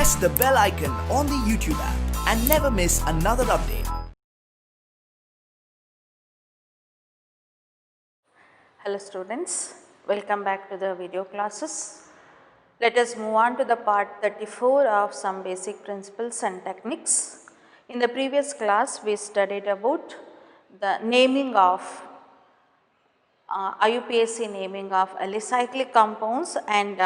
press the bell icon on the YouTube app and never miss another update. Hello students, welcome back to the video classes. Let us move on to the part 34 of some basic principles and techniques. In the previous class we studied about the naming of IUPAC naming of alicyclic compounds and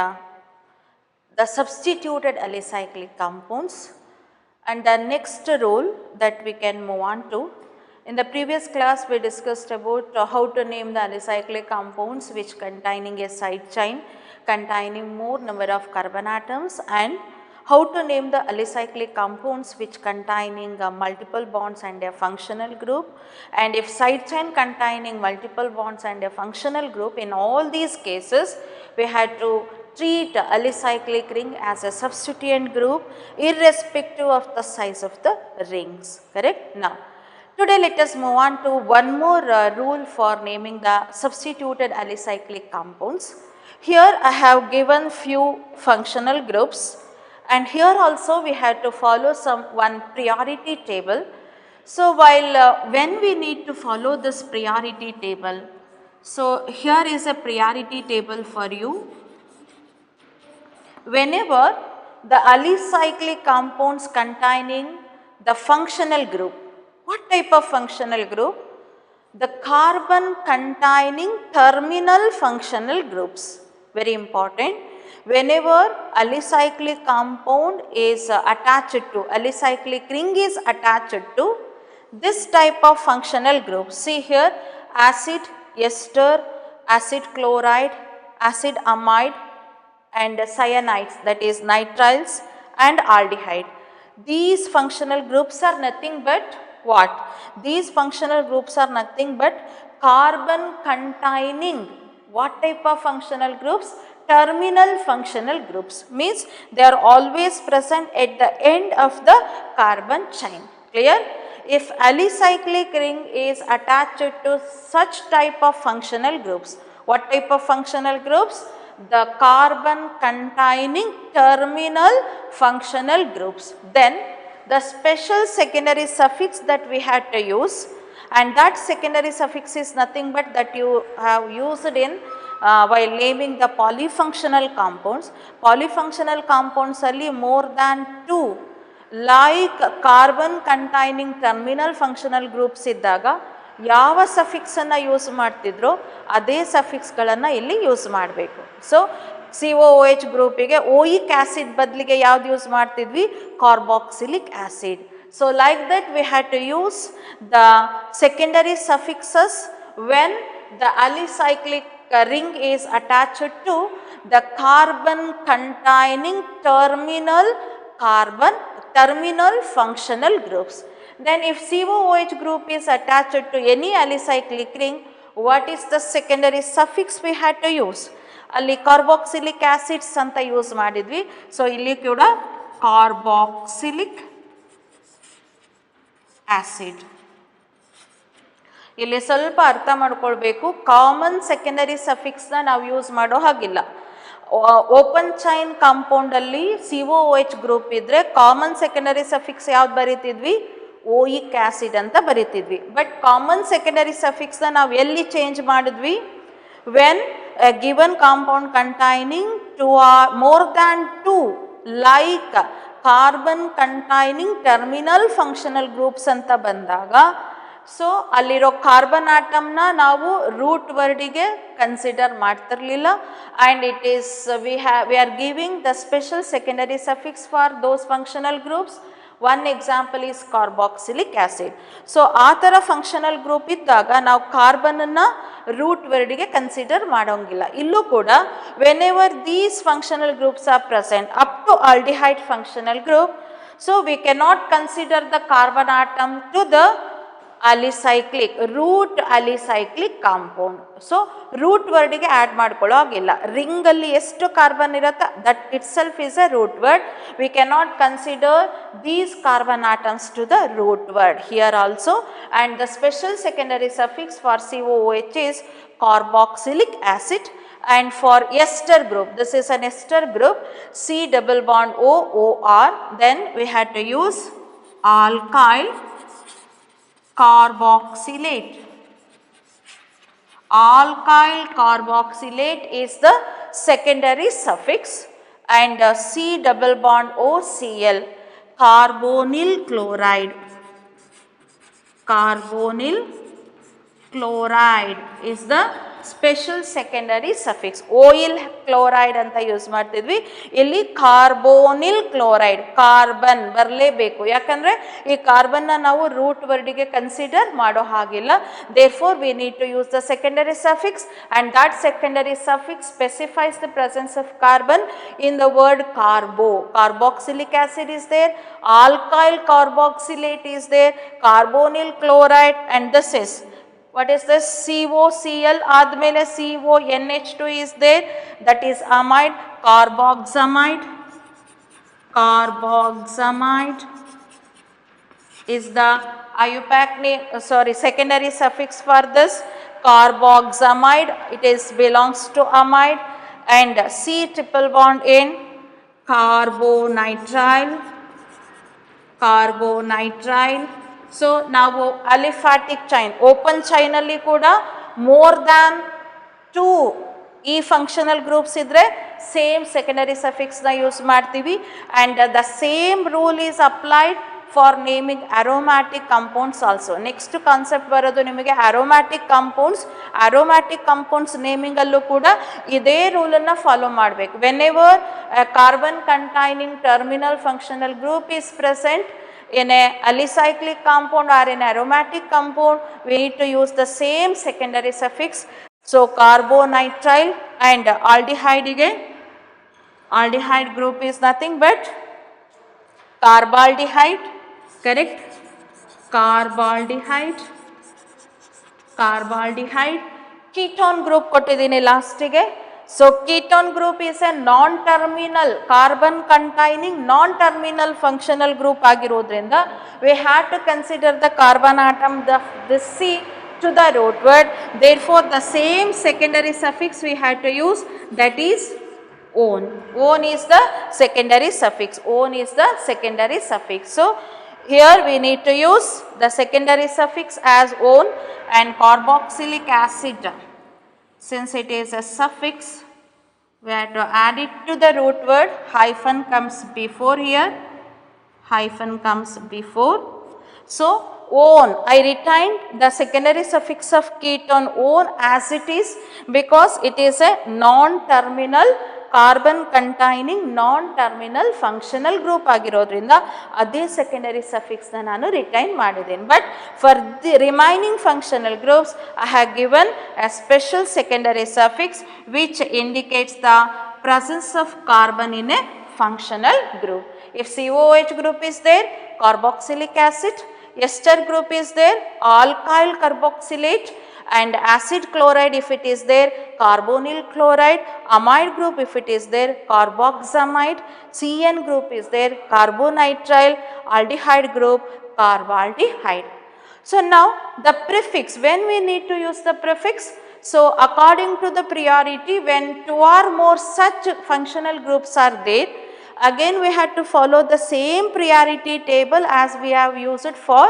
the substituted alicyclic compounds, and the next rule that we can move on to. In the previous class we discussed about how to name the alicyclic compounds which containing a side chain containing more number of carbon atoms, and how to name the alicyclic compounds which containing multiple bonds and a functional group. And if side chain containing multiple bonds and a functional group, in all these cases we had to treat alicyclic ring as a substituent group irrespective of the size of the rings, correct? Now, today let us move on to one more rule for naming the substituted alicyclic compounds. Here I have given few functional groups, and here also we had to follow one priority table. So, while when we need to follow this priority table, so here is a priority table for you. Whenever the alicyclic compounds containing the functional group, what type of functional group? The carbon containing terminal functional groups, very important. Whenever alicyclic compound is attached to, alicyclic ring is attached to this type of functional group, see here acid, ester, acid chloride, acid amide and cyanides, that is nitriles and aldehyde. These functional groups are nothing but what? These functional groups are nothing but carbon containing what type of functional groups? Terminal functional groups, means they are always present at the end of the carbon chain, clear? If alicyclic ring is attached to such type of functional groups, what type of functional groups? The carbon containing terminal functional groups, then the special secondary suffix that we had to use, and that secondary suffix is nothing but that you have used in while naming the polyfunctional compounds. Polyfunctional compounds ಅಲ್ಲಿ more than 2 like carbon containing terminal functional groups ಇದ್ದಾಗ ಯಾವ suffix ಅನ್ನು use ಮಾಡ್ತಿದ್ರೋ ಅದೇ suffix ಗಳನ್ನು ಇಲ್ಲಿ use ಮಾಡಬೇಕು. So COOH ಗ್ರೂಪಿಗೆ oic acid ಬದಲಿಗೆ ಯಾವ್ದು ಯೂಸ್ ಮಾಡ್ತಿದ್ವಿ? Carboxylic acid. So like that we had to use the secondary suffixes when the alicyclic ring is attached to the carbon containing terminal functional groups. Then if COOH group is attached to any alicyclic ring, what is the secondary suffix we had to use? ಅಲ್ಲಿ carboxylic acids ಅಂತ use ಮಾಡಿದ್ವಿ. So ಇಲ್ಲಿ ಕೂಡ carboxylic acid. ಇಲ್ಲಿ ಸ್ವಲ್ಪ ಅರ್ಥ ಮಾಡ್ಕೊಳ್ಬೇಕು, common secondary ಸಫಿಕ್ಸ್ನ ನಾವು ಯೂಸ್ ಮಾಡೋ ಹಾಗಿಲ್ಲ. ಓಪನ್ ಚೈನ್ ಕಾಂಪೌಂಡ್ ಅಲ್ಲಿ COOH ಗ್ರೂಪ್ ಇದ್ರೆ ಕಾಮನ್ ಸೆಕೆಂಡರಿ ಸಫಿಕ್ಸ್ ಯಾವ್ದು ಬರೀತಿದ್ವಿ? ಓಯಿಕ್ ಆಸಿಡ್ ಅಂತ ಬರೀತಿದ್ವಿ. ಬಟ್ ಕಾಮನ್ ಸೆಕೆಂಡರಿ ಸಫಿಕ್ಸ್ನ ನಾವು ಎಲ್ಲಿ ಚೇಂಜ್ ಮಾಡಿದ್ವಿ? when a given compound containing more than 2 like carbon containing terminal functional groups ಅಂತ ಬಂದಾಗ, ಸೊ ಅಲ್ಲಿರೋ ಕಾರ್ಬನ್ ಆಟಮ್ನ ನಾವು ರೂಟ್ ವರ್ಡಿಗೆ ಕನ್ಸಿಡರ್ ಮಾಡ್ತಿರ್ಲಿಲ್ಲ, and it is we are giving the special secondary suffix for those functional groups. One example is carboxylic acid. So ಆ ಥರ functional group ಇದ್ದಾಗ ನಾವು ಕಾರ್ಬನನ್ನು ರೂಟ್ ವರ್ಡಿಗೆ ಕನ್ಸಿಡರ್ ಮಾಡೋಂಗಿಲ್ಲ. ಇಲ್ಲೂ ಕೂಡ whenever these functional groups are present up to aldehyde functional group, so we cannot consider the carbon atom to the alicyclic root alicyclic compound. So root ವರ್ಡಿಗೆ add ಮಾಡ್ಕೊಳ್ಳೋ ಆಗಿಲ್ಲ. ರಿಂಗಲ್ಲಿ ಎಷ್ಟು ಕಾರ್ಬನ್ ಇರುತ್ತೆ that itself is a root word. We cannot consider these carbon atoms to the root word here also, and the special secondary suffix for COOH is carboxylic acid, And for ester group, this is an ester group, C double bond O, OR, then we had to use alkyl carboxylate. Alkyl carboxylate is the secondary suffix, and C double bond OCl, carbonyl chloride. Carbonyl chloride is the special secondary suffix. Oil chloride anta use ಮಾಡ್ತಿದ್ವಿ, ಇಲ್ಲಿ carbonyl chloride, carbon ಬರಲೇಬೇಕು, ಯಾಕಂದರೆ ಈ ಕಾರ್ಬನ್ನ ನಾವು root ವರ್ಡಿಗೆ consider ಮಾಡೋ ಹಾಗಿಲ್ಲ. Therefore we need to use the secondary suffix, and that secondary suffix specifies the presence of carbon in the word carbo. Carboxylic acid is there, alkyl carboxylate is there, carbonyl chloride, and this is, what is this? COCl admele CONH2 is there, that is amide, carboxamide. Carboxamide is the IUPAC name, secondary suffix for this. Carboxamide, it is belongs to amide, and C triple bond N, carbonitrile. Carbonitrile. So ನಾವು ಅಲಿಫ್ಯಾಟಿಕ್ chain, open ಚೈನಲ್ಲಿ ಕೂಡ more than 2 ಈ functional groups ಇದ್ದರೆ same secondary ಸಫಿಕ್ಸ್ನ use ಮಾಡ್ತೀವಿ. And the same rule is applied for naming aromatic compounds also. Next concept ಬರೋದು ನಿಮಗೆ aromatic compounds. Aromatic compounds ನೇಮಿಂಗಲ್ಲೂ ಕೂಡ ಇದೇ ರೂಲನ್ನು ಫಾಲೋ ಮಾಡಬೇಕು. When ever carbon containing terminal functional group is present in a alicyclic compound or in aromatic compound, we need to use the same secondary suffix. So carbonitrile and aldehyde again. Aldehyde group is nothing but carbaldehyde, correct? Carbaldehyde. Carbaldehyde. Ketone group kottidini last ge. So ketone group is a non-terminal, carbon containing non-terminal functional group ಆಗಿರೋದ್ರಿಂದ we have to consider the carbon atom, the C to the root word. Therefore the same secondary suffix we have to use, that is on. On is the secondary suffix. On is the secondary suffix. So here we need to use the secondary suffix as on, and carboxylic acid, since it is a suffix, we have to add it to the root word. Hyphen comes before here. Hyphen comes before. So on, I retained the secondary suffix of ketone on as it is, because it is a non-terminal carbon containing non terminal functional group ಆಗಿರೋದ್ರಿಂದ ಅದೇ secondary ಸಫಿಕ್ಸ್ನ ನಾನು retain ಮಾಡಿದ್ದೇನೆ. But for the remaining functional groups I have given A special secondary suffix which indicates the presence of carbon in a functional group. If COOH group is there, carboxylic acid, ester group is there, alkyl carboxylate, and acid chloride if it is there, carbonyl chloride, amide group if it is there, carboxamide, CN group is there, carbonitrile, aldehyde group, carbaldehyde. So now the prefix, when we need to use the prefix, so according to the priority, when 2 or more such functional groups are there, again we had to follow the same priority table as we have used for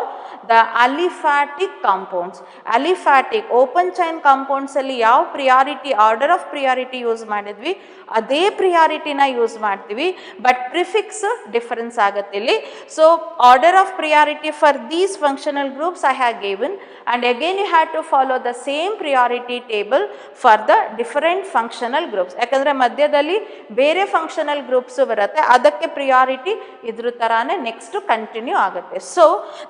the aliphatic compounds. Aliphatic open chain compounds alli yav priority, order of priority use madidvi, ಅದೇ ಪ್ರಿಯಾರಿಟಿನ use ಮಾಡ್ತೀವಿ, but prefix difference ಆಗುತ್ತೆ ಇಲ್ಲಿ. So order of priority for these functional groups I have given, and again you have to follow the same priority table for the different functional groups. ಯಾಕಂದರೆ ಮಧ್ಯದಲ್ಲಿ ಬೇರೆ functional groups ಬರುತ್ತೆ, ಅದಕ್ಕೆ priority ಇದ್ರ ಥರಾನೇ next continue ಆಗುತ್ತೆ. So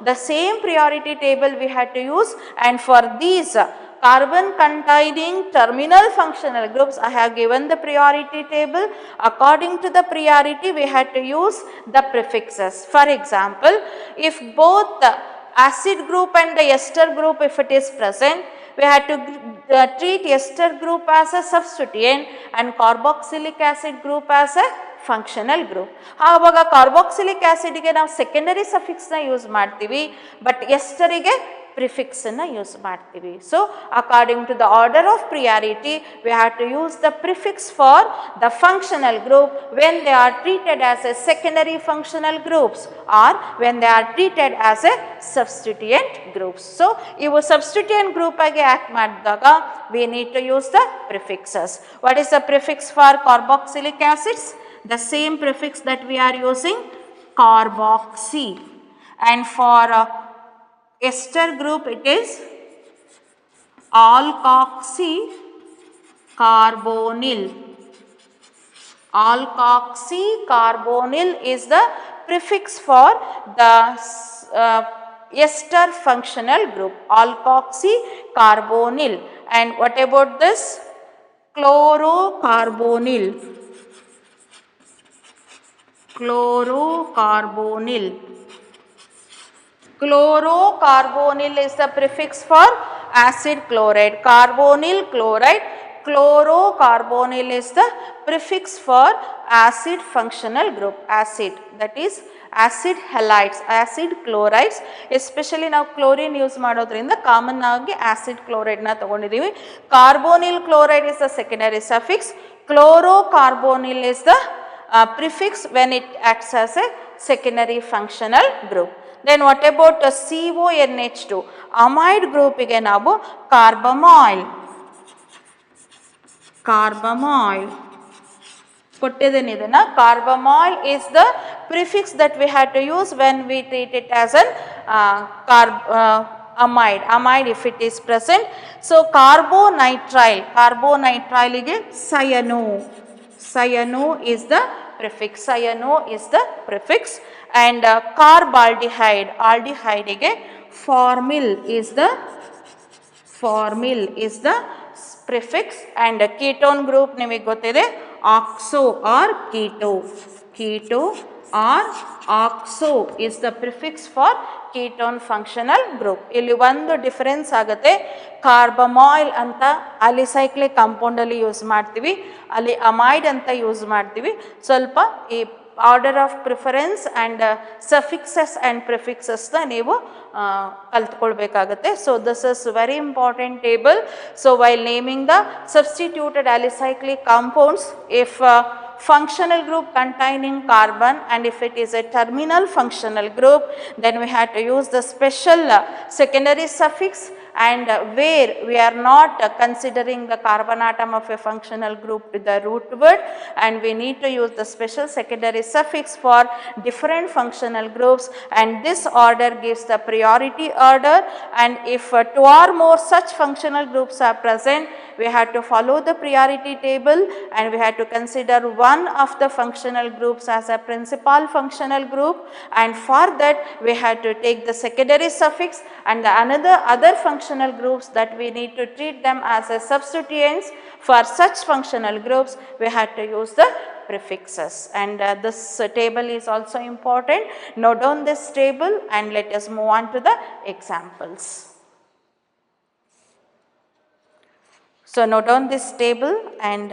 the same priority table we have to use, and for these carbon containing terminal functional groups I have given the priority table. According to the priority we had to use the prefixes. For example, if both the acid group and the ester group if it is present, we had to treat ester group as a substituent and carboxylic acid group as a functional group. ಆವಾಗ carboxylic ಆ್ಯಸಿಡ್ಗೆ ನಾವು secondary ಸಫಿಕ್ಸ್ನ use ಮಾಡ್ತೀವಿ, but ಎಸ್ಟರಿಗೆ prefix ಅನ್ನು use ಮಾಡ್ತೀವಿ. So according to the order of priority we have to use the prefix for the functional group when they are treated as a secondary functional groups or when they are treated as a substituent groups. So ಇವು substituent group ಆಗಿ act ಮಾಡಿದಾಗ we need to use the prefixes. What is the prefix for carboxylic acids? The same prefix that we are using, carboxy, and for ester group it is alkoxy carbonyl. Alkoxy carbonyl is the prefix for the ester functional group, alkoxy carbonyl. And what about this? Chlorocarbonyl. Chlorocarbonyl. Chlorocarbonyl is the prefix for acid chloride. Carbonyl chloride. Chlorocarbonyl is the prefix for acid functional group. Acid, that is acid halides, acid chlorides. Especially ನಾವು chlorine use ಮಾಡೋದ್ರಿಂದ common ಆಗಿ acid chloride ನ ತಗೊಂಡಿದ್ದೀವಿ. Carbonyl chloride is the secondary suffix. Chlorocarbonyl is the prefix when it acts as a secondary functional group. Then what about CONH2? Amide group ige ನಾವು carbamyl. Carbamyl ಕೊಟ್ಟಿದ್ದೇನೆ ಇದನ್ನ. Carbamyl is the prefix that we had to use when we treat it as an amide. Amide if it is present. So carbonitrile. Carbonitrile ige cyano. Cyano is the prefix. Cyano is the prefix. And carbaldehyde. Aldehyde ige formyl is the prefix. And ketone group ನಿಮಗೆ ಗೊತ್ತಿದೆ oxo or keto. Keto or oxo is the prefix for ketone functional group. ಇಲ್ಲಿ ಒಂದು difference ಆಗುತ್ತೆ. ಕಾರ್ಬಮಾಯ್ಲ್ ಅಂತ ಅಲಿಸೈಕ್ಲಿಕ್ compound ಅಲ್ಲಿ use ಮಾಡ್ತೀವಿ, ಅಲ್ಲಿ amide ಅಂತ ಯೂಸ್ ಮಾಡ್ತೀವಿ. ಸ್ವಲ್ಪ ಈ order of preference and suffixes and ಪ್ರಿಫಿಕ್ಸಸ್ನ ನೀವು ಕಲ್ತ್ಕೊಳ್ಬೇಕಾಗತ್ತೆ. So this is very important table. So while naming the substituted alicyclic compounds, if functional group containing carbon and if it is a terminal functional group, then we have to use the special secondary suffix. And where we are not considering the carbon atom of a functional group with the root word, and we need to use the special secondary suffix for different functional groups, and this order gives the priority order. And if two or more such functional groups are present, we have to follow the priority table and we have to consider one of the functional groups as a principal functional group, and for that we have to take the secondary suffix, and the other functional groups that we need to treat them as a substituents. For such functional groups we have to use the prefixes. And this table is also important. Note down this table and let us move on to the examples. So note down this table and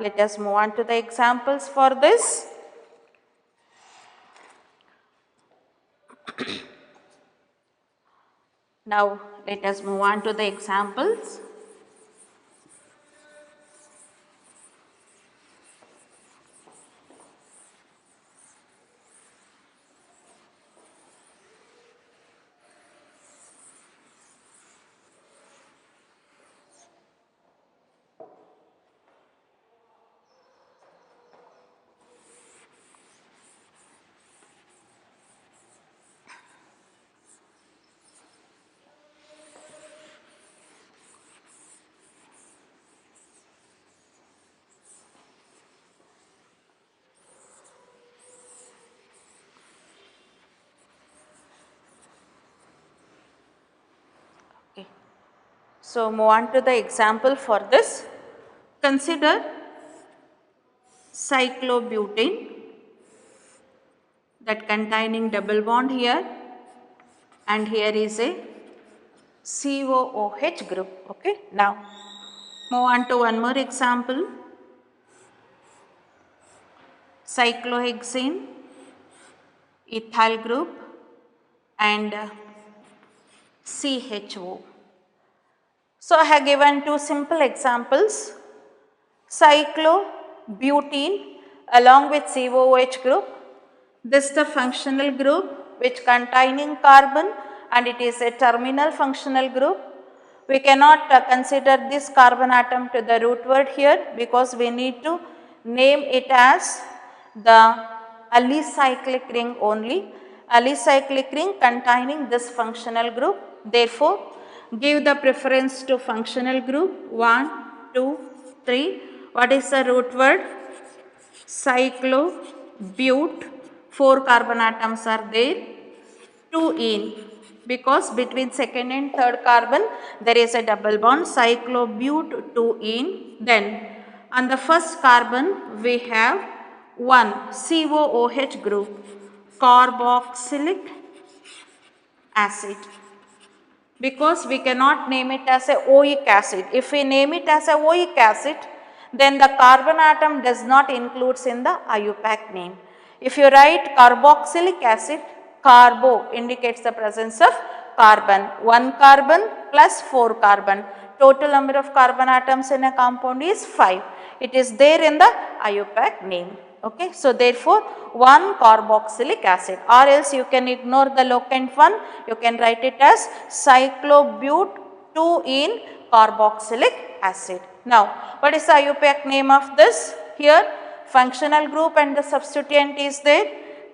let us move on to the examples for this. Now let us move on to the examples. So move on to the example for this. Consider cyclobutane that containing double bond here, and here is a COOH group. Okay, now move on to one more example. Cyclohexane, ethyl group, and CHO. So I have given two simple examples, cyclobutene along with COOH group. This is the functional group which containing carbon and it is a terminal functional group. We cannot consider this carbon atom to the root word here because we need to name it as the alicyclic ring only. Alicyclic ring containing this functional group. Therefore, give the preference to functional group 1, 2, 3. What is the root word? Cyclobute. 4 carbon atoms are there. 2 ene. Because between second and third carbon there is a double bond, cyclobute 2 ene. Then on the first carbon we have one COOH group, carboxylic acid. Because we cannot name it as a oic acid. If we name it as a oic acid, then the carbon atom does not includes in the IUPAC name. If you write carboxylic acid, carbo indicates the presence of carbon. 1 carbon plus 4 carbon. Total number of carbon atoms in a compound is 5. It is there in the IUPAC name. Okay. So, therefore, 1 carboxylic acid, or else you can ignore the locant one. You can write it as cyclobute 2 ene carboxylic acid. Now, what is the IUPAC name of this? Here, functional group and the substituent is there.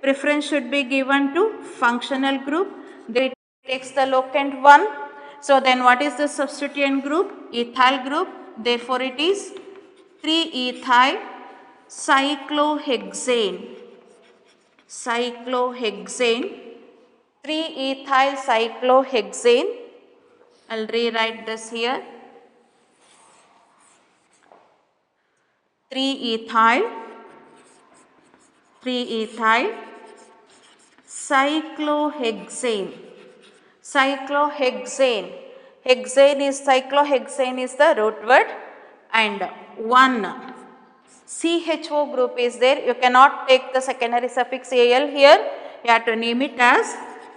Preference should be given to functional group. Then it takes the locant one. So, then what is the substituent group? Ethyl group. Therefore, it is 3-ethyl cyclohexane. Cyclohexane. 3-ethyl cyclohexane. I will rewrite this here. 3-ethyl cyclohexane. Cyclohexane. Cyclohexane is the root word and 1 CHO group is there. You cannot take the secondary suffix Al here. You have to name it as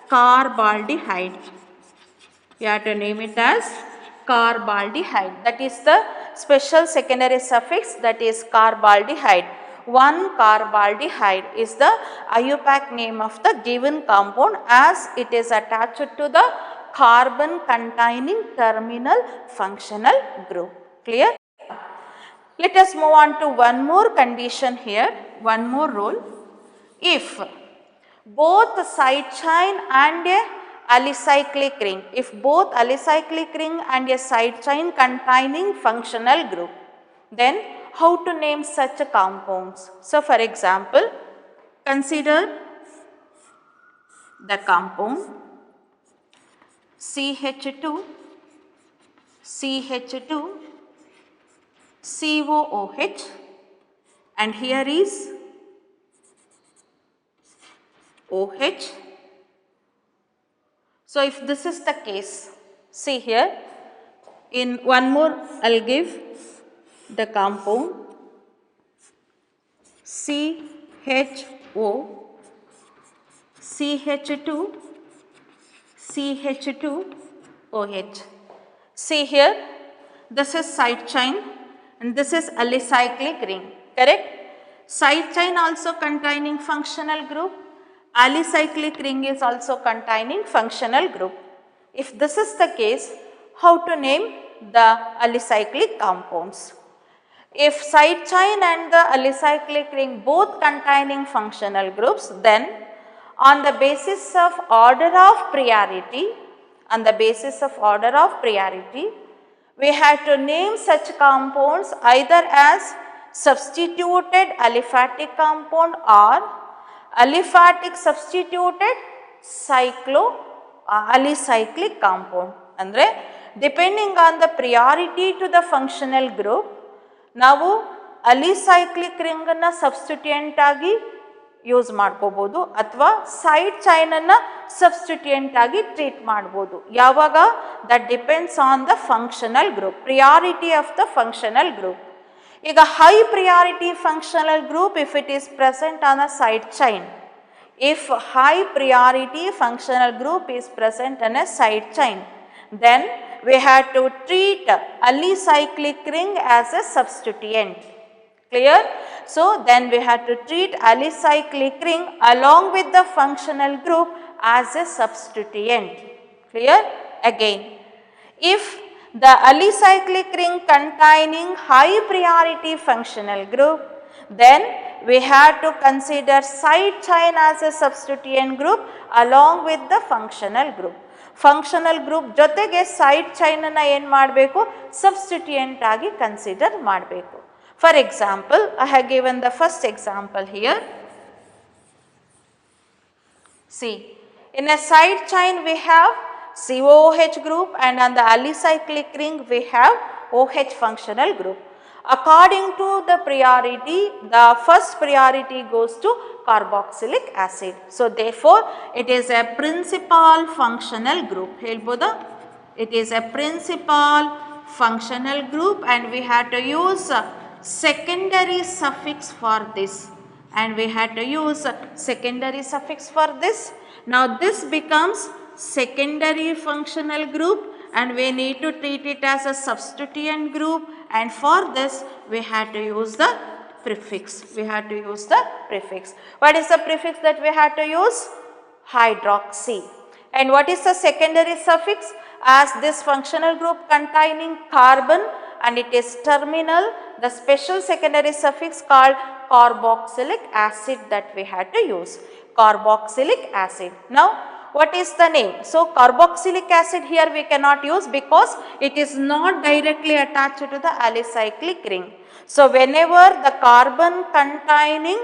carbaldehyde. You have to name it as carbaldehyde. That is the special secondary suffix, that is carbaldehyde. 1 carbaldehyde is the IUPAC name of the given compound as it is attached to the carbon containing terminal functional group. Clear? Let us move on to one more condition here, one more rule. If both side chain and a alicyclic ring, if both alicyclic ring and a side chain containing functional group, then how to name such compounds? So, for example, consider the compound CH2, COOH, and here is OH. So, if this is the case, see here, in one more I will give the compound CHO, CH2OH. See here, this is side chain and this is alicyclic ring, correct? Side chain also containing functional group, alicyclic ring is also containing functional group. If this is the case, how to name the alicyclic compounds? If side chain and the alicyclic ring both containing functional groups, then on the basis of order of priority, we have to name such compounds either as substituted aliphatic compound or aliphatic substituted alicyclic compound. Andre, depending on the priority to the functional group, ನಾವು alicyclic ring ಅನ್ನು substituent ಆಗಿ use ಮಾಡ್ಕೋಬಹುದು ಅಥವಾ side chain ಅನ್ನು substituent ಆಗಿ treat ಮಾಡಬಹುದು. ಯಾವಾಗ? That depends on the functional group, priority of the functional group. ಈಗ high priority functional group if it is present on a side chain, if high priority functional group is present in a side chain, then we have to treat alicyclic ring as a substituent. Clear? So, then we have to treat alicyclic ring along with the functional group as a substituent. Clear? Again, if the alicyclic ring containing high priority functional group, then we have to consider side chain as a substituent group along with the functional group. Functional group ಜೊತೆಗೆ side chain ಅನ್ನು ಏನು ಮಾಡಬೇಕು, substituent ಆಗಿ consider ಮಾಡಬೇಕು. For example, I have given the first example here. See, in a side chain we have COOH group and on the alicyclic ring we have OH functional group. According to the priority, the first priority goes to carboxylic acid. So, therefore, it is a principal functional group. Helboda? It is a principal functional group and we have to use secondary suffix for this, and we had to use secondary suffix for this. Now, this becomes secondary functional group and we need to treat it as a substituent group, and for this we had to use the prefix. We had to use the prefix. What is the prefix that we had to use? Hydroxy. And what is the secondary suffix? As this functional group containing carbon and it is terminal, the special secondary suffix called carboxylic acid that we had to use. Carboxylic acid. Now, what is the name? So, carboxylic acid here we cannot use because it is not directly attached to the alicyclic ring. So, whenever the carbon containing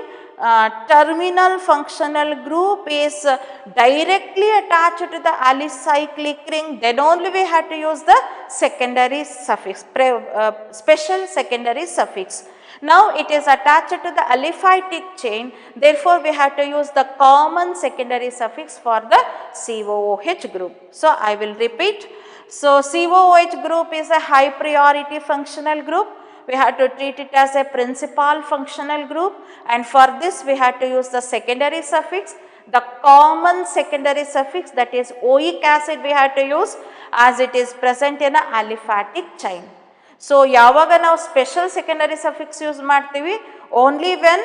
terminal functional group is directly attached to the alicyclic ring, then only we have to use the secondary suffix, special secondary suffix. Now, it is attached to the aliphatic chain, therefore, we have to use the common secondary suffix for the COOH group. So, I will repeat. So, COOH group is a high priority functional group. We have to treat it as a principal functional group, and for this we have to use the secondary suffix. The common secondary suffix, that is oic acid, we have to use as it is present in a aliphatic chain. So, yavaga now special secondary suffix use ಮಾಡ್ತೀವಿ only when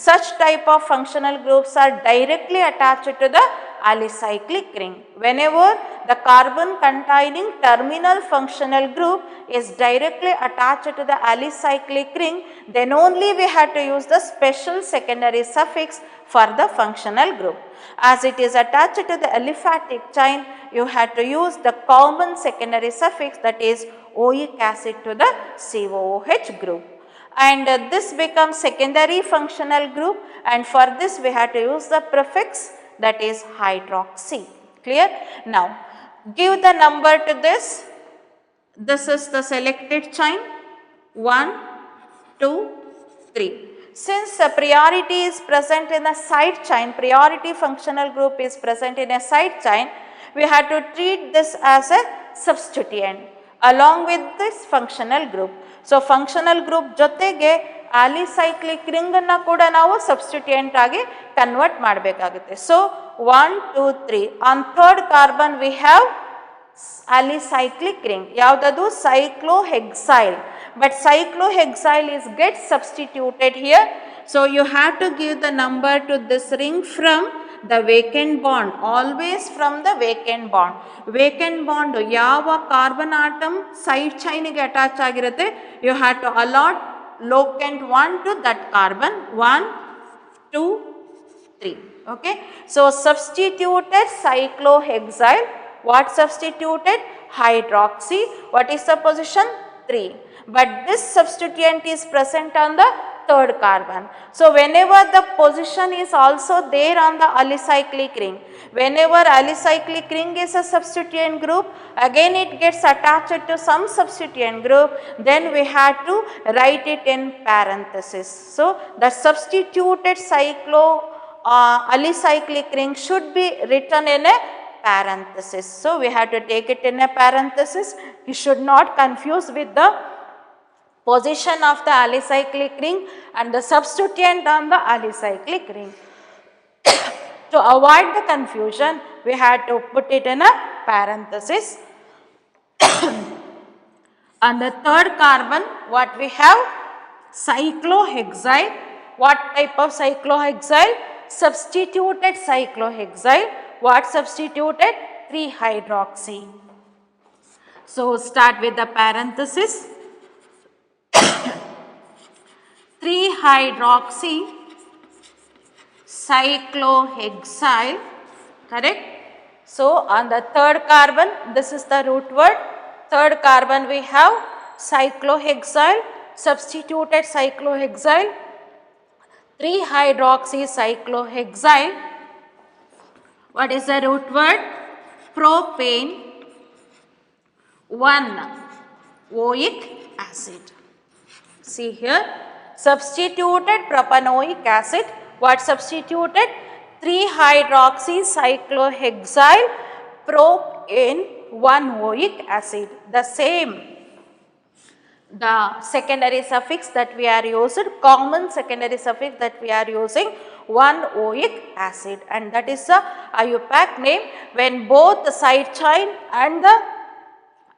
such type of functional groups are directly attached to the alicyclic ring. Whenever the carbon containing terminal functional group is directly attached to the alicyclic ring, then only we have to use the special secondary suffix for the functional group. As it is attached to the aliphatic chain, you have to use the common secondary suffix, that is oic acid to the COOH group. And this becomes secondary functional group, and for this we have to use the prefix, that is hydroxy. Clear? Now, give the number to this. This is the selected chain 1, 2, 3. Since the priority is present in a side chain, priority functional group is present in a side chain, we have to treat this as a substituent along with this functional group. So, functional group ಜೊತೆಗೆ alicyclic ring ಅನ್ನು ಕೂಡ ನಾವು substituent ಆಗಿ convert ಮಾಡಬೇಕಾಗುತ್ತೆ. So, 1, 2, 3. On third carbon we have alicyclic ring. ಯಾವ್ದದು? cyclohexyl. But cyclohexyl is get substituted here. So, you have to give the number to this ring from the vacant bond, always from the vacant bond. Vacant bond ಯಾವ carbon atom side chain ಗೆ attach ಆಗಿರುತ್ತೆ, you have to allot locant 1 to that carbon, 1, 2, 3. Okay. So, substituted cyclohexyl. What substituted? Hydroxy. What is the position? 3. But this substituent is present on the third carbon. So, whenever the position is also there on the alicyclic ring, whenever alicyclic ring is a substituent group, again it gets attached to some substituent group, then we have to write it in parenthesis. So, the substituted alicyclic ring should be written in a parenthesis. So, we have to take it in a parenthesis. You should not confuse with the position of the alicyclic ring and the substituent on the alicyclic ring. To avoid the confusion, we had to put it in a parenthesis. On the third carbon, what we have? Cyclohexyl. What type of cyclohexyl? Substituted cyclohexyl. What substituted? 3-hydroxy. So start with the parenthesis. 3-hydroxy cyclohexyl, correct? So on the third carbon, this is the root word. Third carbon we have cyclohexyl, substituted cyclohexyl, 3-hydroxy cyclohexyl. What is the root word? Propane 1-oic acid. See here, substituted propanoic acid. What substituted? 3-hydroxy cyclohexyl propane 1-oic acid. The same. The secondary suffix that we are using, common secondary suffix that we are using, 1-oic acid, and that is the IUPAC name. When both the side chain and the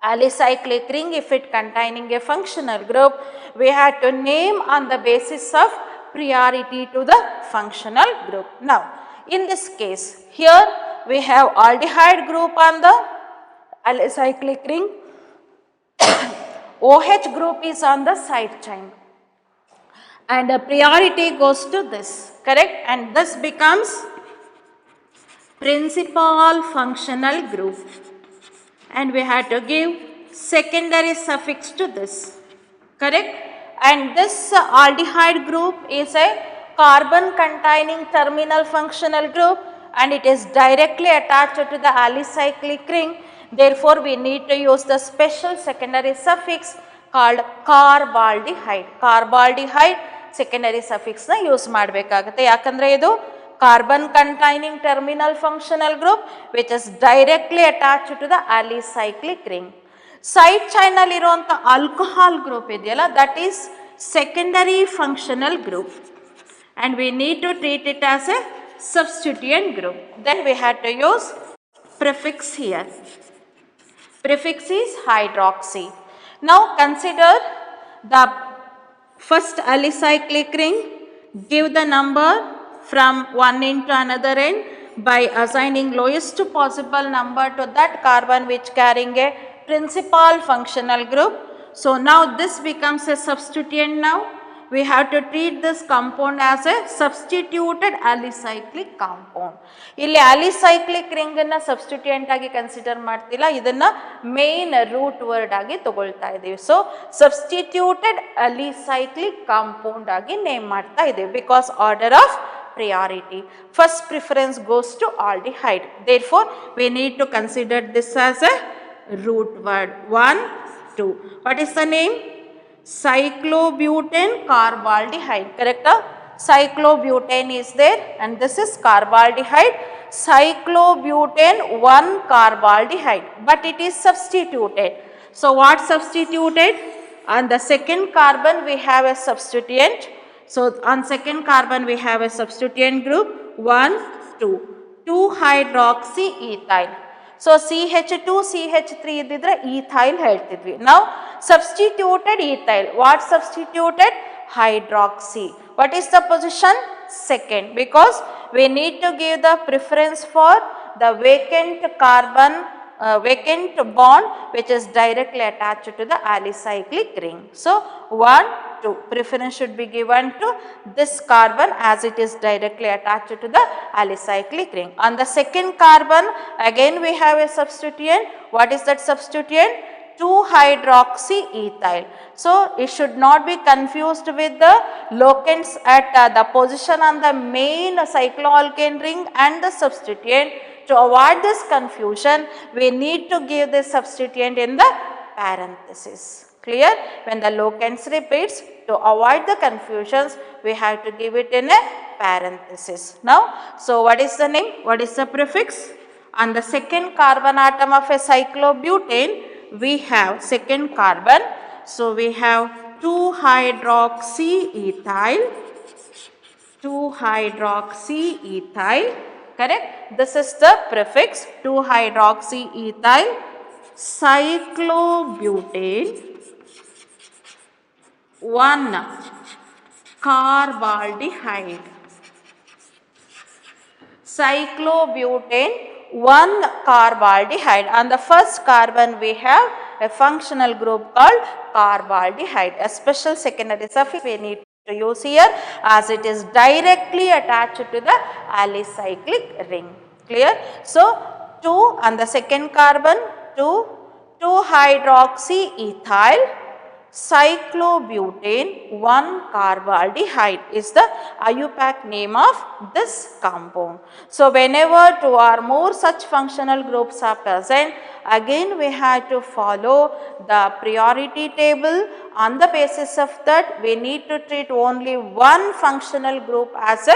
alicyclic ring, if it containing a functional group, we had to name on the basis of priority to the functional group. Now, in this case, here we have aldehyde group on the alicyclic ring, OH group is on the side chain, and the priority goes to this, correct? And this becomes principal functional group, and we have to give secondary suffix to this, correct? And this aldehyde group is a carbon containing terminal functional group, and it is directly attached to the alicyclic ring. Therefore, we need to use the special secondary suffix called carbaldehyde. Carbaldehyde secondary suffix na use ಮಾಡಬೇಕಾಗುತ್ತೆ. ಯಾಕಂದ್ರೆ ಇದು carbon containing terminal functional group which is directly attached to the alicyclic ring. Side chain ಅಲ್ಲಿ ಇರುವಂತ alcohol group ಇದೆಯಲ್ಲ, that is secondary functional group, and we need to treat it as a substituent group. Then we had to use prefix here. Prefix is hydroxy. Now consider the first alicyclic ring, give the number from one end to another end by assigning lowest possible number to that carbon which carrying a principal functional group. So now this becomes a substituent now. We have to treat this compound as a substituted alicyclic compound. ಇಲ್ಲಿ alicyclic ring ಅನ್ನ substituent ಆಗಿ consider ಮಾಡ್ತಿಲ್ಲ, ಇದನ್ನ main root word ಆಗಿ ತಗೊಳ್ತಾ ಇದೀವಿ. So substituted alicyclic compound ಆಗಿ name ಮಾಡ್ತಾ ಇದೀವಿ because order of priority. First preference goes to aldehyde. Therefore, we need to consider this as a root word. 1, 2. What is the name? Cyclobutane carbaldehyde, correct? Cyclobutane is there and this is carbaldehyde. Cyclobutane 1 carbaldehyde, but it is substituted. So what substituted? On the second carbon we have a substituent. So on second carbon we have a substituent group 1, 2, 2-hydroxy ethyl. So CH2, CH3 ಇದ್ದಿದ್ರೆ ethyl ಹೇಳ್ತಿದ್ವಿ. Now substituted ethyl. What substituted? Hydroxy. What is the position? Second, because we need to give the preference for the vacant carbon, vacant bond which is directly attached to the alicyclic ring. So 1, 2, preference should be given to this carbon as it is directly attached to the alicyclic ring. On the second carbon again we have a substituent. What is that substituent? 2-hydroxy ethyl. So it should not be confused with the locants at the position on the main cycloalkane ring and the substituent. To avoid this confusion, we need to give the substituent in the parenthesis. Clear? When the locants repeats, to avoid the confusions, we have to give it in a parenthesis. Now, so what is the name? What is the prefix? On the second carbon atom of a cyclobutane, we have second carbon. So we have 2-hydroxy ethyl, 2-hydroxy ethyl, correct? This is the prefix 2-hydroxyethyl cyclobutane 1-carbaldehyde. Cyclobutane 1-carbaldehyde. On the first carbon we have a functional group called carbaldehyde. A special secondary suffix we need to use here as it is directly attached to the alicyclic ring. Clear? So, 2 on the second carbon, 2-hydroxyethyl cyclobutane 1-carbaldehyde is the IUPAC name of this compound. So, whenever 2 or more such functional groups are present, again we have to follow the priority table. On the basis of that, we need to treat only one functional group as a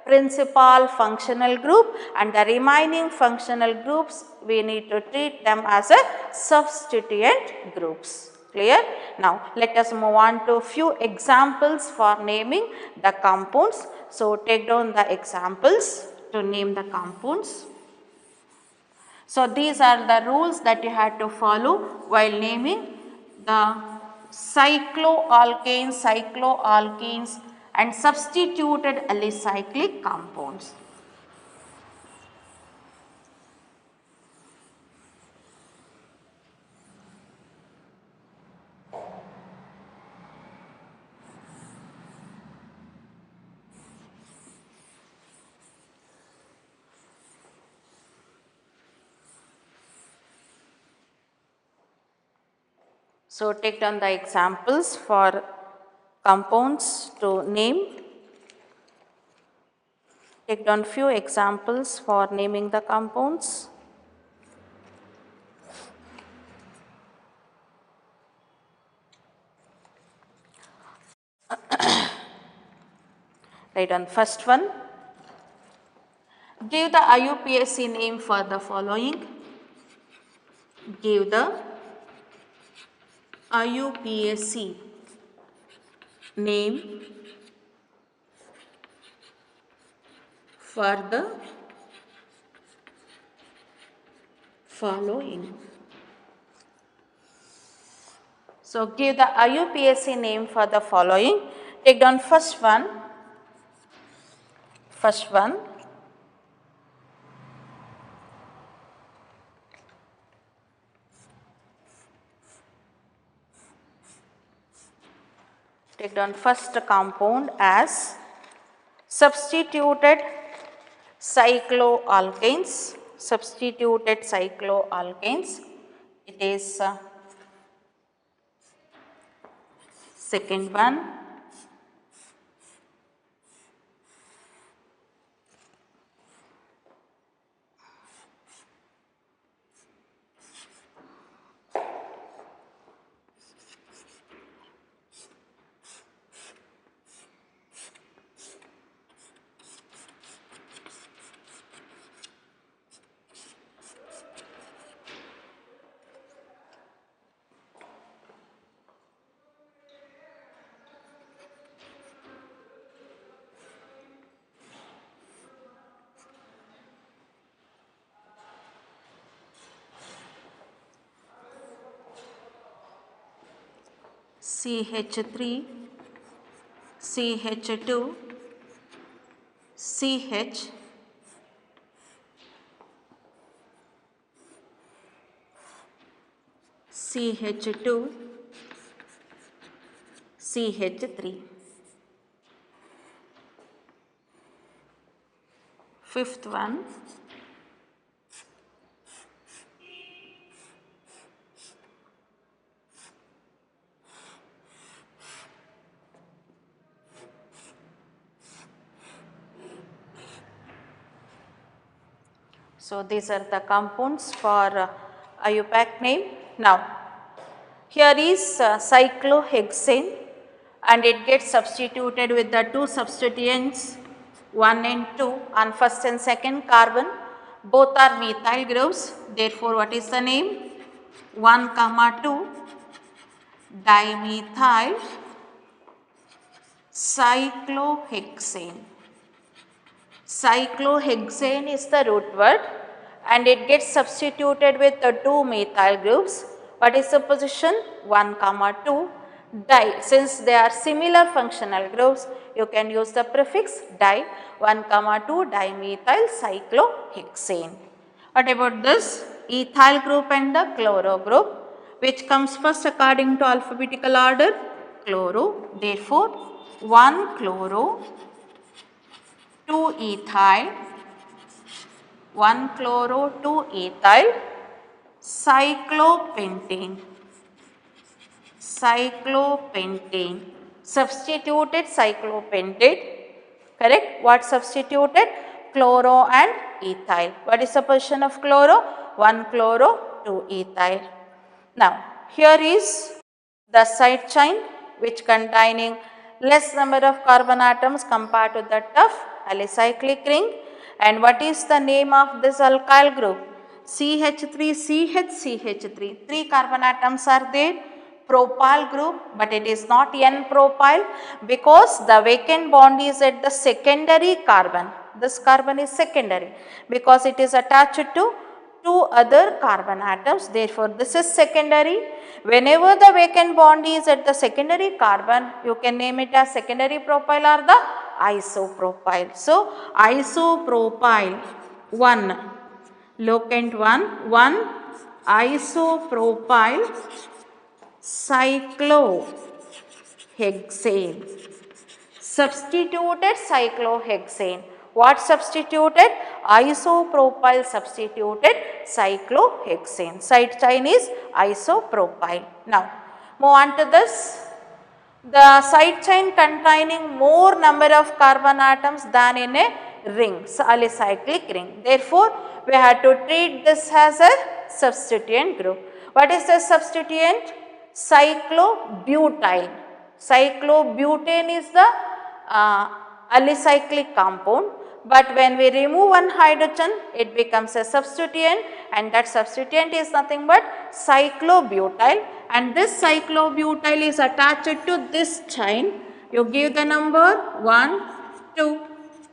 principal functional group and the remaining functional groups we need to treat them as a substituent groups. Clear? Now, let us move on to few examples for naming the compounds. So, take down the examples to name the compounds. So, these are the rules that you have to follow while naming the cycloalkanes and substituted alicyclic compounds. So, take down the examples for compounds to name. Take down few examples for naming the compounds. Write down first one. Give the IUPAC name for the following. Give the IUPAC name for the following. So, give the IUPAC name for the following. Take down first one. Take down first compound as substituted cycloalkanes. It is second one. CH3, CH2, CH, CH2, CH3. Fifth one. So, these are the compounds for IUPAC name. Now, here is cyclohexane and it gets substituted with the two substituents 1 and 2 on first and second carbon. Both are methyl groups. Therefore, what is the name? 1,2 dimethyl cyclohexane. cyclohexane is the root word and it gets substituted with the two methyl groups. What is the position? 1, 2 di. Since they are similar functional groups, you can use the prefix di. 1, 2 dimethyl cyclohexane. What about this ethyl group and the chloro group? Which comes first according to alphabetical order? Chloro. Therefore, 1 chloro, 2 ethyl, 1 chloro, 2 ethyl, cyclopentane. Cyclopentane. Substituted cyclopentane. Correct? What substituted? Chloro and ethyl. What is the position of chloro? 1 chloro, 2 ethyl. Now, here is the side chain which containing less number of carbon atoms compared to that of alicyclic ring. And what is the name of this alkyl group? CH3CH3. 3 carbon atoms are there. Propyl group, but it is not N-propyl because the vacant bond is at the secondary carbon. This carbon is secondary because it is attached to 2 other carbon atoms. Therefore, this is secondary. Whenever the vacant bond is at the secondary carbon, you can name it as secondary propyl or the isopropyl. So, isopropyl 1, locant 1 isopropyl cyclohexane. Substituted cyclohexane. What substituted? Isopropyl substituted cyclohexane. Side chain is isopropyl. Now, move on to this. The side chain containing more number of carbon atoms than in a ring, so alicyclic ring. Therefore, we have to treat this as a substituent group. What is the substituent? Cyclobutyl. Cyclobutane is the alicyclic compound, but when we remove one hydrogen, it becomes a substituent, and that substituent is nothing but cyclobutyl, and this cyclobutyl is attached to this chain. You give the number 1, 2,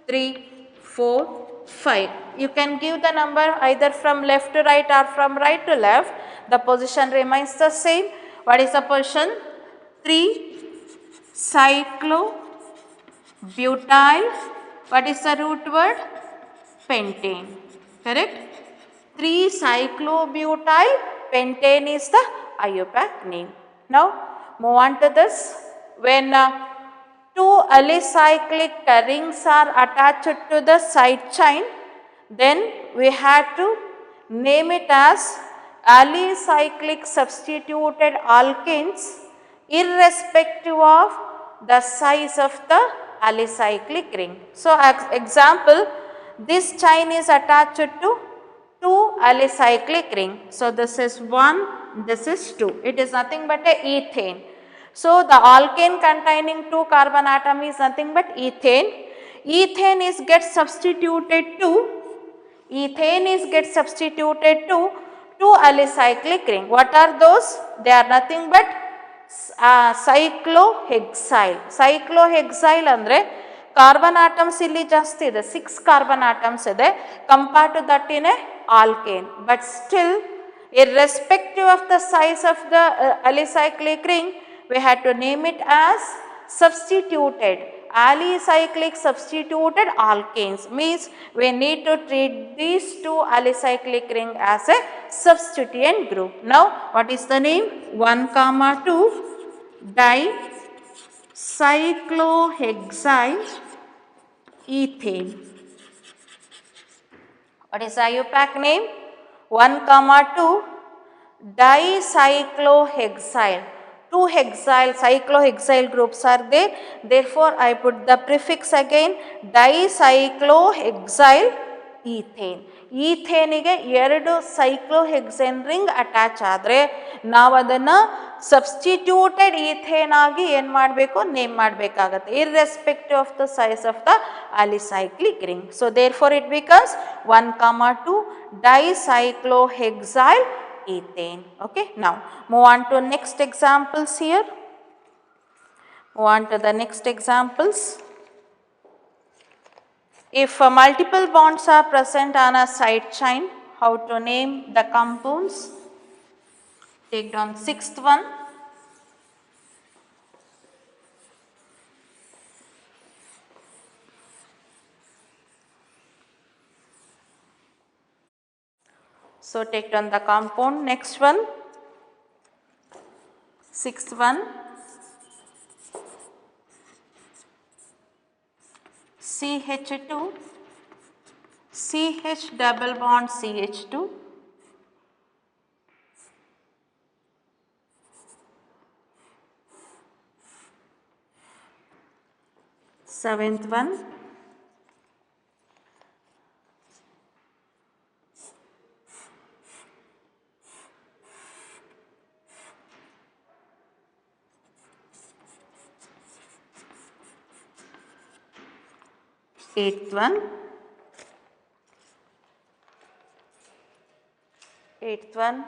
3, 4, 5. You can give the number either from left to right or from right to left. The position remains the same. What is the position? 3 cyclobutyl. What is the root word? Pentane. Correct? 3 cyclobutyl pentane is the IUPAC name. Now, move on to this. When 2 alicyclic rings are attached to the side chain, then we have to name it as alicyclic substituted alkanes irrespective of the size of the alicyclic ring. So, example, this chain is attached to 2 alicyclic ring. So, this is 1, this is 2. It is nothing but a ethane. So, the alkane containing 2 carbon atom is nothing but ethane. Ethane is gets substituted to 2 alicyclic ring. What are those? They are nothing but cyclohexyl. Cyclohexyl andre carbon atoms illi ಜಾಸ್ತಿ ಇದೆ, 6 carbon atoms ಇದೆ compared to that in a alkane. But still, irrespective of the size of the alicyclic ring, we had to name it as substituted. Alicyclic substituted alkanes means we need to treat these 2 alicyclic ring as a substituent group. Now, what is the name? 1, 2 dicyclohexyl ethane. What is the IUPAC name? 1, 2 dicyclohexyl. 2 hexyl cyclohexyl groups are there. Therefore, I put the prefix again dicyclohexyl ethane. ಈಥೇನಿಗೆ 2 cyclohexane ring attach ಆದರೆ ನಾವು ಅದನ್ನು substituted ethane ಆಗಿ ಏನು ಮಾಡಬೇಕು? Name ಮಾಡಬೇಕಾಗತ್ತೆ, irrespective of the size of the alicyclic ring. So, therefore, it becomes 1, 2 dicyclohexyl ethane. Okay. Now, move on to next examples here. Move on to the next examples. If multiple bonds are present on a side chain, how to name the compounds? Take down sixth one. So take down the compound. Next one. Sixth one. CH2, CH double bond CH2. Seventh one. Eighth one. Eighth one.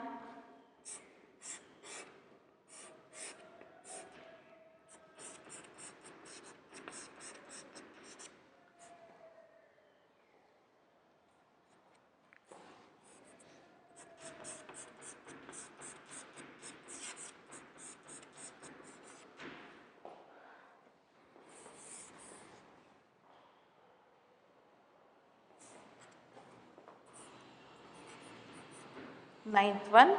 Ninth one.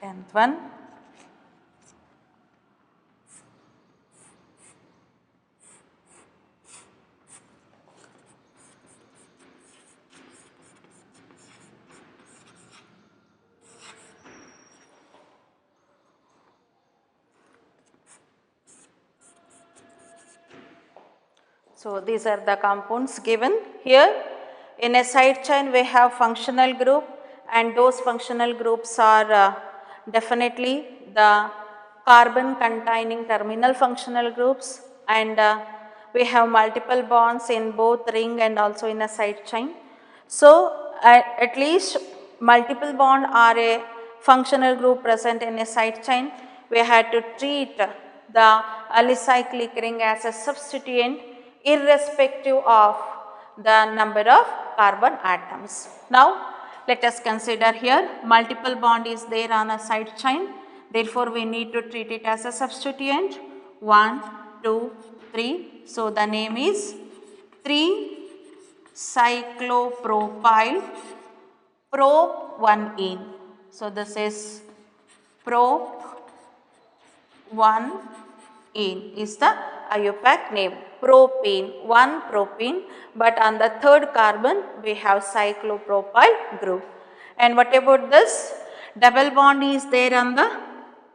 Tenth one. So these are the compounds given here. In a side chain we have functional group, and those functional groups are definitely the carbon containing terminal functional groups, and we have multiple bonds in both ring and also in a side chain. So at least multiple bond are a functional group present in a side chain. We had to treat the alicyclic ring as a substituent irrespective of the number of carbon atoms. Now let us consider here multiple bond is there on a side chain, therefore we need to treat it as a substituent. 1, 2, 3. So the name is 3-cyclopropyl prop-1-ene. So this is prop-1-ene is the IUPAC name. Propane, 1-propene, but on the third carbon we have cyclopropyl group. And what about this? Double bond is there on the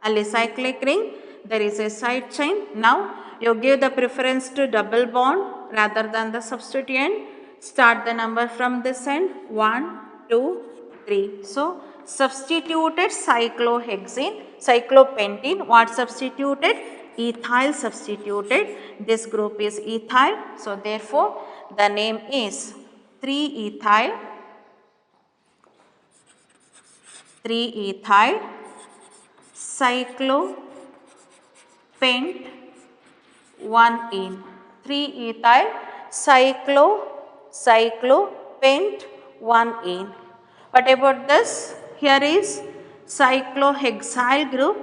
alicyclic ring. There is a side chain. Now you give the preference to double bond rather than the substituent. Start the number from this end. 1, 2, 3. So substituted cyclohexane, cyclopentene. What substituted? Ethyl substituted. This group is ethyl. So therefore the name is 3-ethyl, 3-ethyl cyclopent-1-ene. 3-ethyl cyclopent-1-ene. What about this? Here is cyclohexyl group.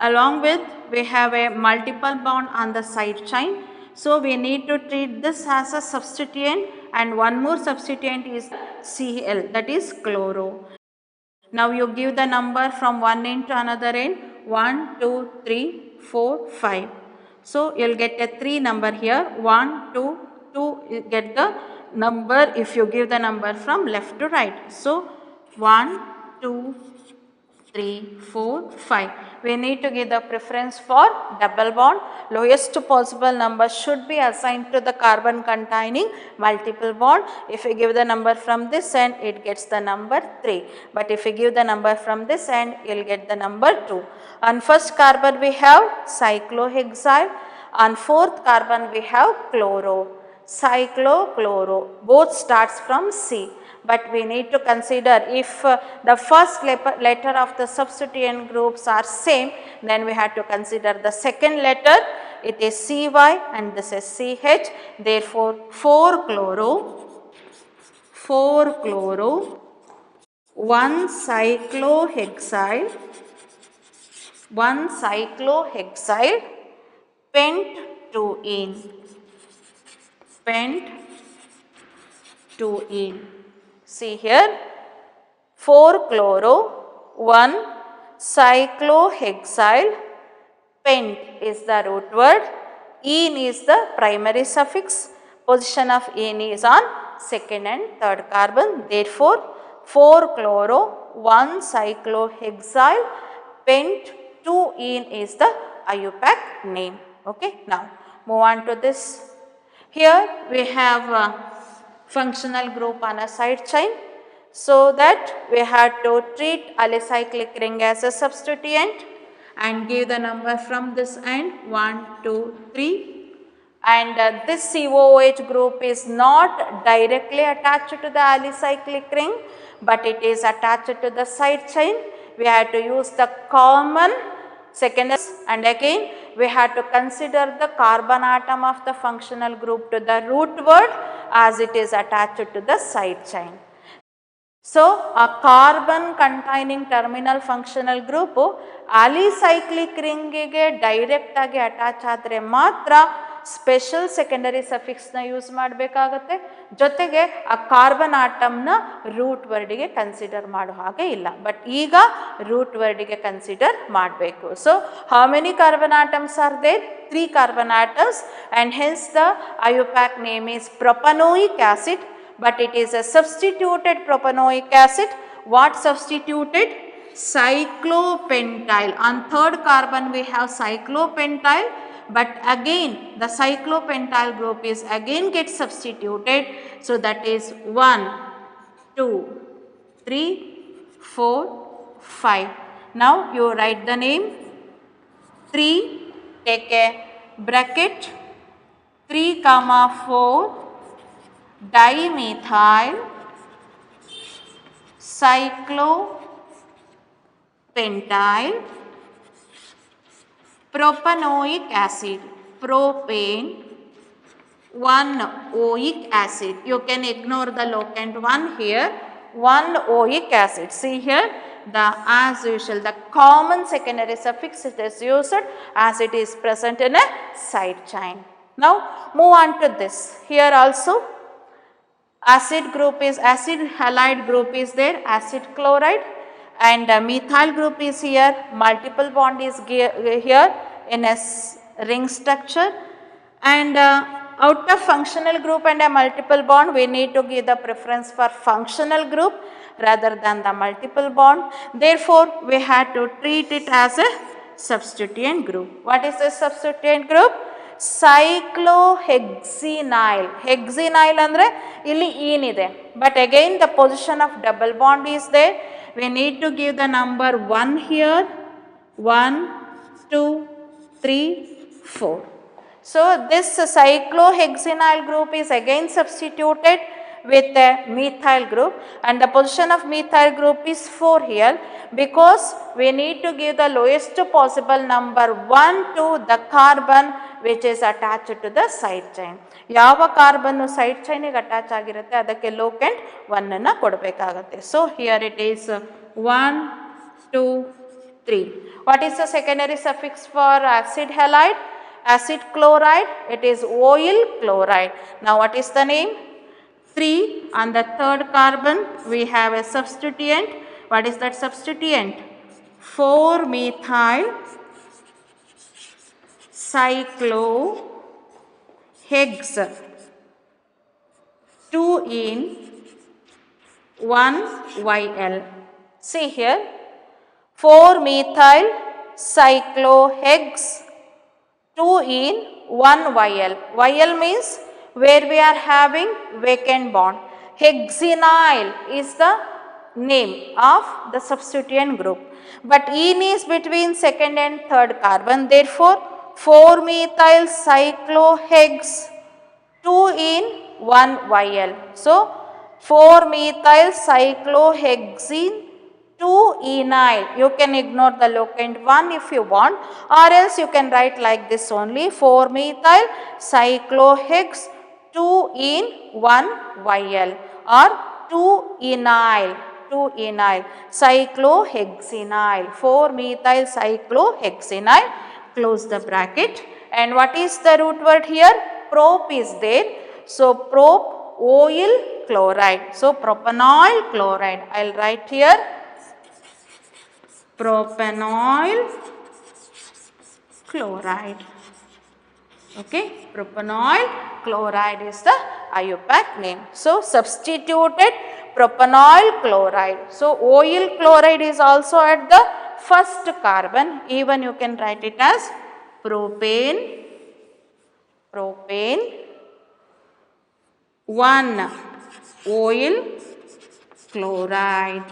Along with we have a multiple bond on the side chain. So we need to treat this as a substituent, and one more substituent is Cl, that is chloro. Now you give the number from one end to another end. 1, 2, 3, 4, 5. So you will get a 3 number here. 1, 2, 2. You get the number if you give the number from left to right. So 1, 2, 3, 4, 5. we need to give the preference for double bond. Lowest possible number should be assigned to the carbon containing multiple bond. If we give the number from this end, it gets the number 3. But if we give the number from this end, you will get the number 2. On first carbon we have cyclohexyl. On fourth carbon we have chloro. Cyclochloro. Both starts from C. But we need to consider if the first letter of the substituent groups are same, then we have to consider the second letter. It is Cy and this is Ch. Therefore, 4-chloro, 1-cyclohexyl, 1-cyclohexyl, pent-2-ene, pent-2-ene. See here, 4-chloro, 1-cyclohexyl, pent is the root word, ene is the primary suffix, position of ene is on second and third carbon. Therefore, 4-chloro, 1-cyclohexyl, pent-2-ene is the IUPAC name. Okay, now move on to this. Here we have functional group on a side chain, so that we had to treat alicyclic ring as a substituent and give the number from this end 1, 2, 3, and this COOH group is not directly attached to the alicyclic ring, but it is attached to the side chain. We had to use the common secondary, and again we had to consider the carbon atom of the functional group to the root word as it is attached to the side chain. So, a carbon containing terminal functional group alicyclic ring ge direct agi attach ಆದರೆ ಮಾತ್ರ special secondary suffix ನ use ಮಾಡಬೇಕಾಗುತ್ತೆ. ಜೊತೆಗೆ ಆ carbon atom ನ root word ಗೆ consider ಮಾಡೋ ಹಾಗೆ ಇಲ್ಲ, ಬಟ್ ಈಗ ರೂಟ್ ವರ್ಡ್ ಗೆ ಕನ್ಸಿಡರ್ ಮಾಡಬೇಕು. So how many carbon atoms are there? 3 carbon atoms, and hence the IUPAC name is propanoic acid, but it is a substituted propanoic acid. What substituted? Cyclopentyl. On third carbon we have cyclopentyl, but again the cyclopentyl group is again gets substituted. So that is 1, 2, 3, 4, 5. Now you write the name 3, take a bracket, 3, 4 dimethyl cyclopentyl propanoic acid, propane, 1-oic acid. You can ignore the locant 1 here, 1-oic acid. See here, the as usual the common secondary suffix it is used as it is present in a side chain. Now move on to this. Here also acid group is, acid halide group is there, acid chloride, and methyl group is here, multiple bond is here in a ring structure, and out of functional group and a multiple bond we need to give the preference for functional group rather than the multiple bond. Therefore we had to treat it as a substituent group. What is the substituent group? Cyclohexenyl. Hexenyl andre illi ene ide, but again the position of double bond is there. We need to give the number 1 here, 1, 2, 3, 4. So this cyclohexenyl group is again substituted with the methyl group, and the position of methyl group is 4 here, because we need to give the lowest possible number 1 to the carbon which is attached to the side chain. ಯಾವ carbon side ಚೈನಿಗೆ attach ಆಗಿರುತ್ತೆ ಅದಕ್ಕೆ ಲೋಕೆಂಟ್ 1 ಅನ್ನು ಕೊಡಬೇಕಾಗುತ್ತೆ. So here it is 1, 2, 3. What is the secondary suffix for acid halide? Acid chloride, it is oil chloride. Now what is the name? 3. On the third carbon we have a substituent. What is that substituent? 4-methyl cyclohex, 2-ene, 1-YL. See here, 4-methyl cyclohex 2 in 1 YL. YL means where we are having vacant bond. Hexenyl is the name of the substituent group, but ene is between second and third carbon. Therefore, 4-methyl cyclohex 2 in 1 YL. So, 4-methyl cyclohexene 2-enyl. You can ignore the locant 1 if you want, or else you can write like this only, 4-methyl cyclohex 2 in 1 YL, or 2-enyl cyclohexenyl, 4-methyl cyclohexenyl. Close the bracket. And what is the root word here? Prop is there. So, prop-oil chloride. So, propanol chloride. I will write here propanol chloride. Okay, propanol chloride is the IUPAC name. So, substituted propanol chloride. So, oil chloride is also at the first carbon. Even you can write it as propane 1 oil chloride.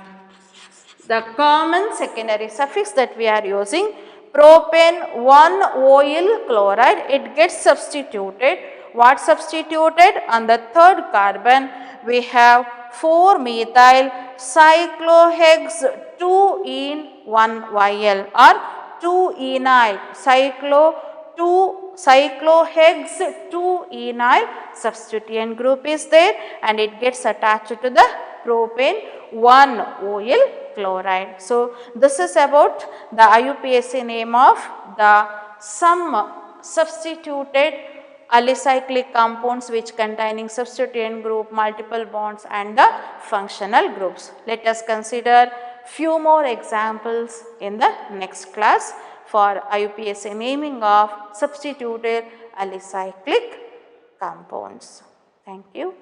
The common secondary suffix that we are using, propane 1 oil chloride, it gets substituted. What substituted? On the third carbon we have 4-methyl cyclohex 2 in 1 YL, or 2-enyl cyclohex 2-enyl substituent group is there, and it gets attached to the propane 1 oil chloride. So, this is about the IUPAC name of the some substituted alicyclic compounds which containing substituent group, multiple bonds, and the functional groups. Let us consider few more examples in the next class for IUPAC naming of substituted alicyclic compounds. Thank you.